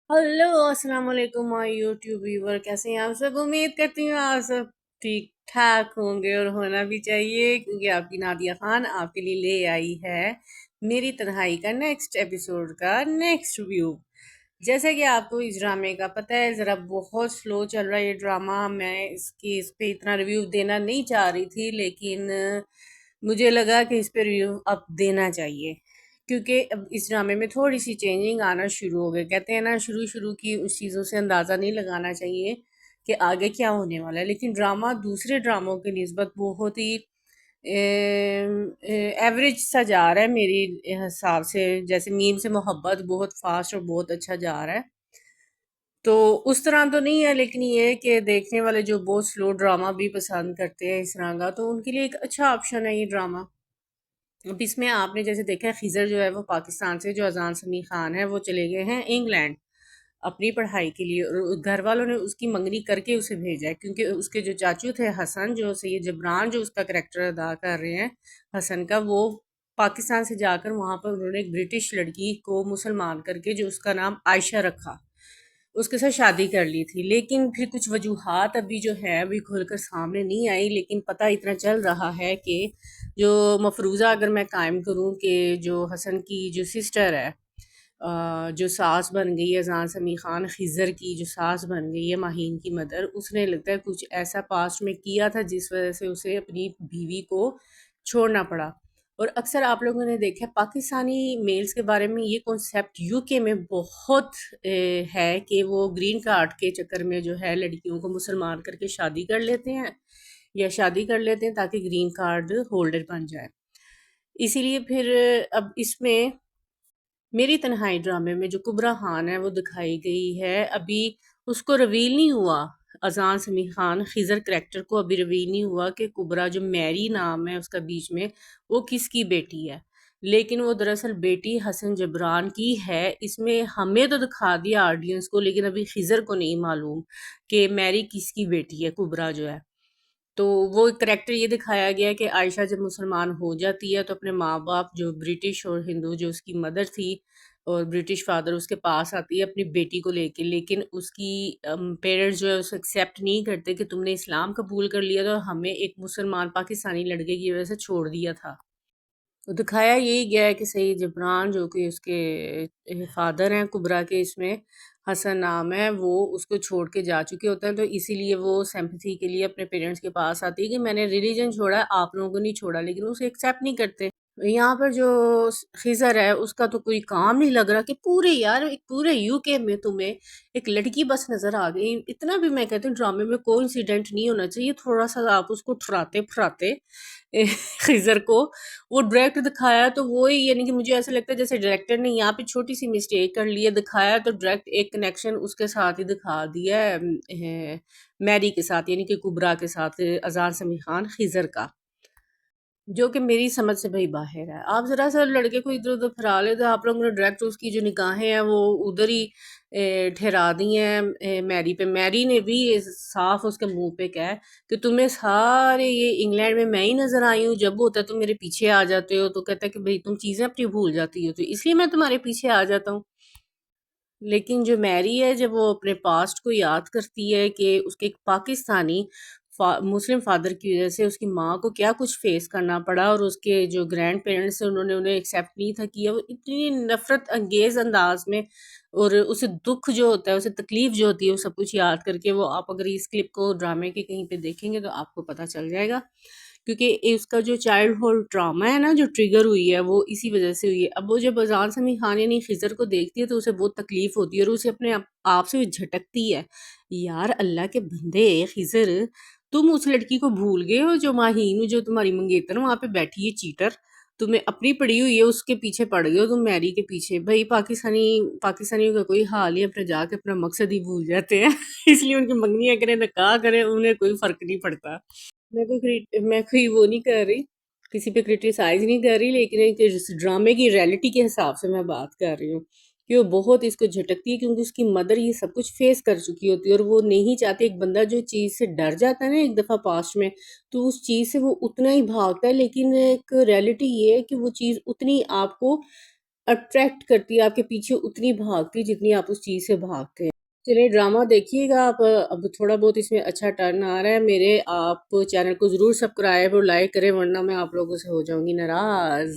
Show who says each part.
Speaker 1: Hello अस्सलाम वालेकुम my YouTube viewer, कैसे हैं आप सब। उम्मीद करती हूँ आप सब ठीक ठाक होंगे और होना भी चाहिए, क्योंकि आपकी नादिया खान आपके लिए ले आई है मेरी तन्हाई का नेक्स्ट एपिसोड का नेक्स्ट व्यू। जैसे कि आपको इस ड्रामे का पता है, ज़रा बहुत स्लो चल रहा है ये ड्रामा। मैं इस पे इतना रिव्यू देना नहीं चाह रही थी, लेकिन मुझे लगा कि इस पे रिव्यू अब देना चाहिए, क्योंकि अब इस ड्रामे में थोड़ी सी चेंजिंग आना शुरू हो गई। कहते हैं ना, शुरू शुरू की उस चीज़ों से अंदाज़ा नहीं लगाना चाहिए कि आगे क्या होने वाला है, लेकिन ड्रामा दूसरे ड्रामों की निस्बत बहुत ही एवरेज सा जा रहा है मेरी हिसाब से। जैसे मीम से मोहब्बत बहुत फास्ट और बहुत अच्छा जा रहा है, तो उस तरह तो नहीं है, लेकिन ये है कि देखने वाले जो बहुत स्लो ड्रामा भी पसंद करते हैं इस तरह का, तो उनके लिए एक अच्छा ऑप्शन है ये ड्रामा। अब इसमें आपने जैसे देखा है, खिज़र जो है वो पाकिस्तान से, जो अजान समी खान है वो चले गए हैं इंग्लैंड अपनी पढ़ाई के लिए, और घर वालों ने उसकी मंगनी करके उसे भेजा है, क्योंकि उसके जो चाचू थे हसन, जो सैयद जबरान जो उसका करेक्टर अदा कर रहे हैं हसन का, वो पाकिस्तान से जाकर वहाँ पर उन्होंने एक ब्रिटिश लड़की को मुसलमान करके, जो उसका नाम आयशा रखा, उसके साथ शादी कर ली थी। लेकिन फिर कुछ वजूहात अभी जो है अभी खुलकर सामने नहीं आई, लेकिन पता इतना चल रहा है कि जो मफरूज़ा अगर मैं कायम करूँ कि जो हसन की जो सिस्टर है, जो सास बन गई है, अजान समी खान खिज़र की जो सास बन गई है, माहीन की मदर, उसने लगता है कुछ ऐसा पास्ट में किया था जिस वजह से उसे अपनी बीवी को छोड़ना पड़ा। और अक्सर आप लोगों ने देखा है पाकिस्तानी मेल्स के बारे में, ये कॉन्सेप्ट यूके में बहुत है कि वो ग्रीन कार्ड के चक्कर में जो है लड़कियों को मुसलमान करके शादी कर लेते हैं, या शादी कर लेते हैं ताकि ग्रीन कार्ड होल्डर बन जाए। इसीलिए फिर अब इसमें मेरी तन्हाई ड्रामे में जो कुबरा खान है वो दिखाई गई है, अभी उसको रिवील नहीं हुआ। अजान समी खान खिज़र करेक्टर को अभी रिवील नहीं हुआ कि कुबरा जो मैरी नाम है उसका बीच में, वो किसकी बेटी है। लेकिन वो दरअसल बेटी हसन जबरान की है। इसमें हमें तो दिखा दिया ऑडियंस को, लेकिन अभी खिज़र को नहीं मालूम कि मैरी किसकी बेटी है, कुबरा जो है। तो वो करैक्टर ये दिखाया गया है कि आयशा जब मुसलमान हो जाती है तो अपने माँ बाप जो ब्रिटिश और हिंदू, जो उसकी मदर थी और ब्रिटिश फादर, उसके पास आती है अपनी बेटी को लेके, लेकिन उसकी पेरेंट्स जो है उसे एक्सेप्ट नहीं करते कि तुमने इस्लाम कबूल कर लिया था और हमें एक मुसलमान पाकिस्तानी लड़के की वजह से छोड़ दिया था। तो दिखाया यही गया है कि सईद जबरान जो कि उसके फादर हैं कुबरा के, इसमें हसन नाम है, वो उसको छोड़ के जा चुके होते हैं, तो इसीलिए वो सिंपैथी के लिए अपने पेरेंट्स के पास आती है कि मैंने रिलीजन छोड़ा है, आप लोगों को नहीं छोड़ा, लेकिन उसे एक्सेप्ट नहीं करते। यहाँ पर जो खिज़र है उसका तो कोई काम नहीं लग रहा कि पूरे यार एक पूरे यूके में तुम्हें एक लड़की बस नज़र आ गई। इतना भी मैं कहती हूँ ड्रामे में कोई इंसिडेंट नहीं होना चाहिए, थोड़ा सा आप उसको ठुराते फुराते खिज़र को वो डायरेक्ट दिखाया, तो वो ही, यानी कि मुझे ऐसा लगता है जैसे डायरेक्टर ने यहाँ पे छोटी सी मिस्टेक कर ली है। दिखाया तो डायरेक्ट एक कनेक्शन उसके साथ ही दिखा दिया है, मैरी के साथ, यानी कि कुबरा के साथ, अजान समी खान खिज़र का, जो कि मेरी समझ से भाई बाहर है। आप ज़रा सा लड़के को इधर उधर फिरा ले, तो आप लोगों ने डायरेक्ट उसकी जो निगाहें हैं वो उधर ही ठहरा दी हैं मैरी पे। मैरी ने भी ये साफ उसके मुंह पे कहा है कि तुम्हें सारे ये इंग्लैंड में मैं ही नज़र आई हूँ, जब होता है तुम मेरे पीछे आ जाते हो। तो कहता है कि भाई तुम चीज़ें अपनी भूल जाती हो, तो इसलिए मैं तुम्हारे पीछे आ जाता हूँ। लेकिन जो मैरी है, जब वो अपने पास्ट को याद करती है कि उसके एक पाकिस्तानी मुस्लिम फादर की वजह से उसकी माँ को क्या कुछ फेस करना पड़ा, और उसके जो ग्रैंड पेरेंट्स हैं उन्होंने उन्हें एक्सेप्ट नहीं था किया, वो इतनी नफरत अंगेज अंदाज में, और उसे दुख जो होता है, उसे तकलीफ जो होती है, वो सब कुछ याद करके, वो आप अगर इस क्लिप को ड्रामे के कहीं पे देखेंगे तो आपको पता चल जाएगा। क्योंकि उसका जो चाइल्डहुड ट्रॉमा है ना, जो ट्रिगर हुई है, वो इसी वजह से हुई है। अब वो जब अजान समी खान यानी खिज़र को देखती है तो उसे बहुत तकलीफ होती है, और उसे अपने आप से झटकती है। यार अल्लाह के बंदे, खिज़र तुम उस लड़की को भूल गए हो जो माहीन, जो तुम्हारी मंगेतर वहां पे बैठी है, चीटर। तुम्हें अपनी पड़ी हुई है, उसके पीछे पड़ गए हो तुम, मैरी के पीछे। भाई पाकिस्तानियों का कोई हाल ही, अपने जाके अपना मकसद ही भूल जाते हैं इसलिए उनकी मंगनियां करें ना कहा करें, उन्हें कोई फर्क नहीं पड़ता। मैं कोई वो नहीं कर रही, किसी पे क्रिटिसाइज नहीं कर रही, लेकिन एक इस ड्रामे की रियलिटी के हिसाब से मैं बात कर रही हूँ कि वो बहुत इसको झटकती है, क्योंकि उसकी मदर ये सब कुछ फेस कर चुकी होती है, और वो नहीं चाहती। एक बंदा जो चीज़ से डर जाता है ना एक दफ़ा पास्ट में, तो उस चीज़ से वो उतना ही भागता है, लेकिन एक रियलिटी ये है कि वो चीज़ उतनी आपको اٹریکٹ کرتی ہے، آپ کے پیچھے اتنی بھاگتی جتنی آپ اس چیز سے بھاگتے ہیں۔ چلے ڈرامہ دیکھیے گا آپ، اب تھوڑا بہت اس میں اچھا ٹرن آ رہا ہے میرے، آپ چینل کو ضرور سبسکرائب اور لائک کریں ورنہ میں آپ لوگوں سے ہو جاؤں گی ناراض۔